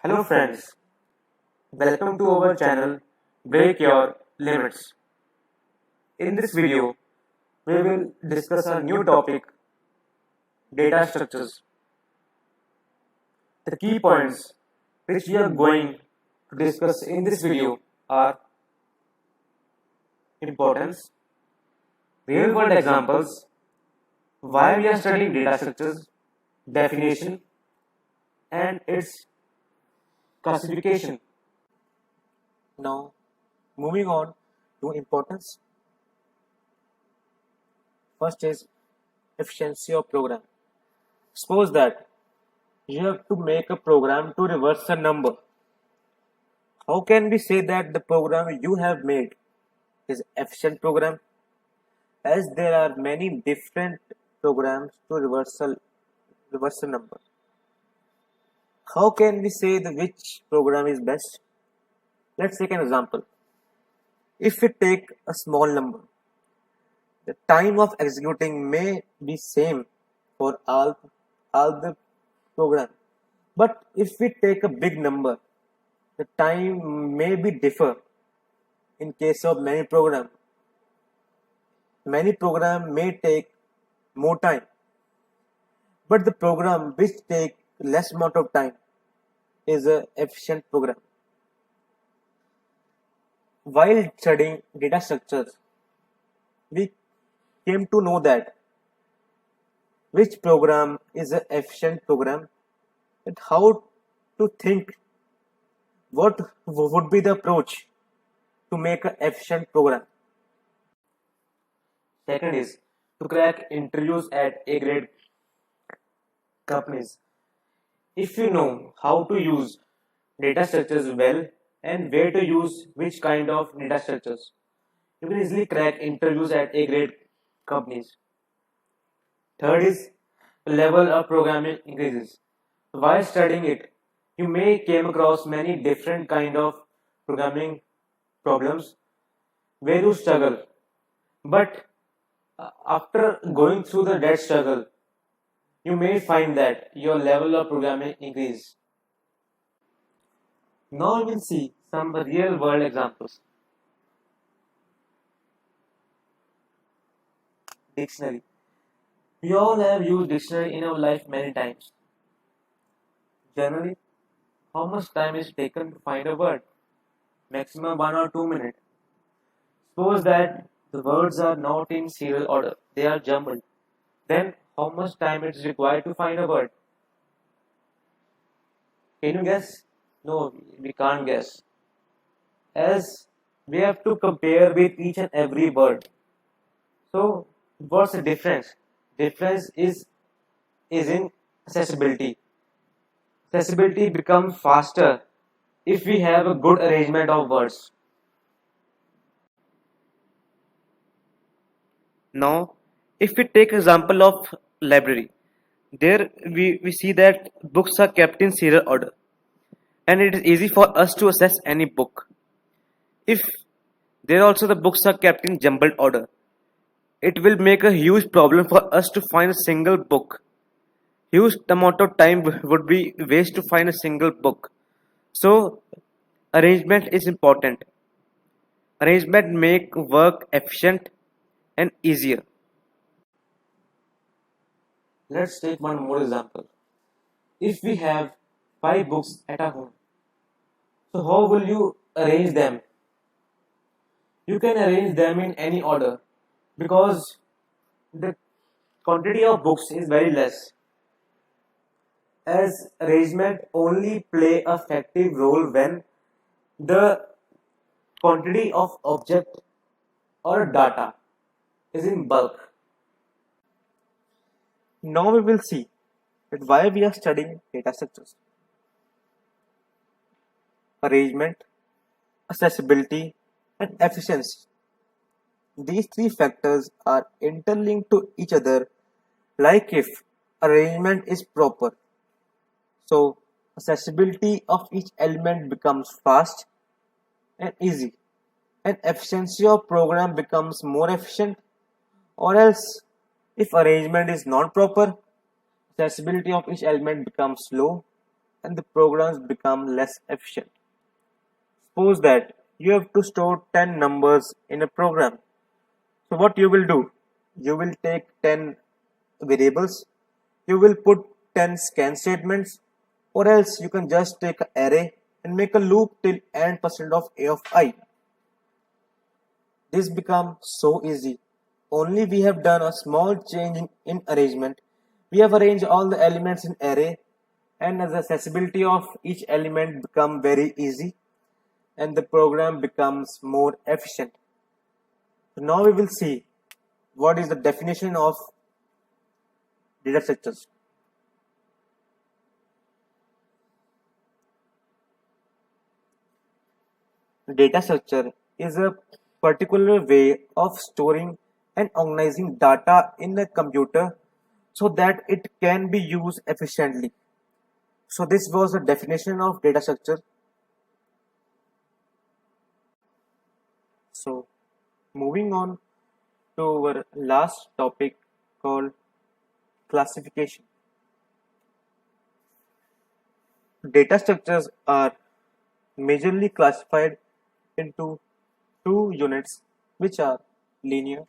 Hello friends, welcome to our channel Break Your Limits. In this video, we will discuss a new topic, data structures. The key points which we are going to discuss in this video are importance, real world examples, why we are studying data structures, definition, and its classification. Now, moving on to importance. First is efficiency of program. Suppose that you have to make a program to reverse a number. How can we say that the program you have made is efficient program? As there are many different programs to reverse a number. How can we say which program is best? Let's take an example. If we take a small number, the time of executing may be same for all the program. But if we take a big number, the time may be differ in case of many program. Many program may take more time, but the program which take less amount of time is a efficient program. While studying data structures, we came to know that which program is an efficient program and how to think what would be the approach to make an efficient program. Second is to crack interviews at A grade companies. If you know how to use data structures well and where to use which kind of data structures, you can easily crack interviews at A grade companies. Third is level of programming increases. While studying it, you may came across many different kind of programming problems where you struggle. But after going through that struggle, you may find that your level of programming increase. Now we will see some real world examples. Dictionary. We all have used dictionary in our life many times. Generally, how much time is taken to find a word? Maximum 1 or 2 minutes. Suppose that the words are not in serial order, they are jumbled. Then how much time it is required to find a word? Can you guess? No, we can't guess. As we have to compare with each and every word. So what's the difference? Difference is in accessibility. Accessibility becomes faster if we have a good arrangement of words. Now, if we take example of library, there we see that books are kept in serial order and it is easy for us to access any book. If there also the books are kept in jumbled order, it will make a huge problem for us to find a single book. Huge amount of time would be waste to find a single book. So arrangement is important. Arrangement make work efficient and easier. Let's take one more example. If we have 5 books at our home, so how will you arrange them? You can arrange them in any order because the quantity of books is very less. As arrangement only play a effective role when the quantity of object or data is in bulk. Now we will see that why we are studying data structures. Arrangement, accessibility, and efficiency. These three factors are interlinked to each other like if arrangement is proper. So accessibility of each element becomes fast and easy and efficiency of program becomes more efficient, or else if arrangement is not proper, accessibility of each element becomes slow and the programs become less efficient. Suppose that you have to store 10 numbers in a program. So what you will do? You will take 10 variables, you will put 10 scan statements, or else you can just take an array and make a loop till n% of a of I. This becomes so easy. Only we have done a small change in arrangement. We have arranged all the elements in array, and as accessibility of each element become very easy and the program becomes more efficient. So now we will see what is the definition of data structures. Data structure is a particular way of storing and organizing data in a computer so that it can be used efficiently. So this was the definition of data structure. So moving on to our last topic called classification. Data structures are majorly classified into two units, which are linear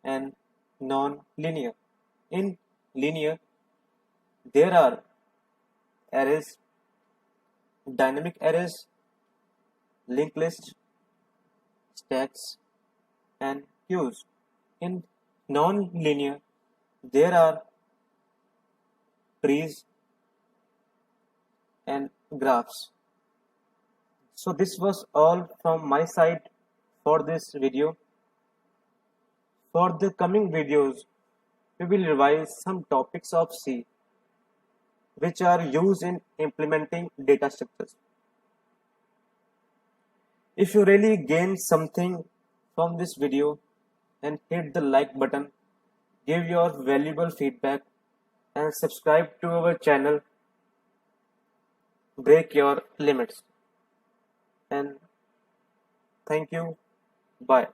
and non-linear. In linear, there are arrays, dynamic arrays, linked lists, stacks, and queues. In non-linear, there are trees and graphs. So this was all from my side for this video. For the coming videos, we will revise some topics of C which are used in implementing data structures. If you really gain something from this video, and hit the like button, give your valuable feedback, and subscribe to our channel. Break your limits. And thank you. Bye.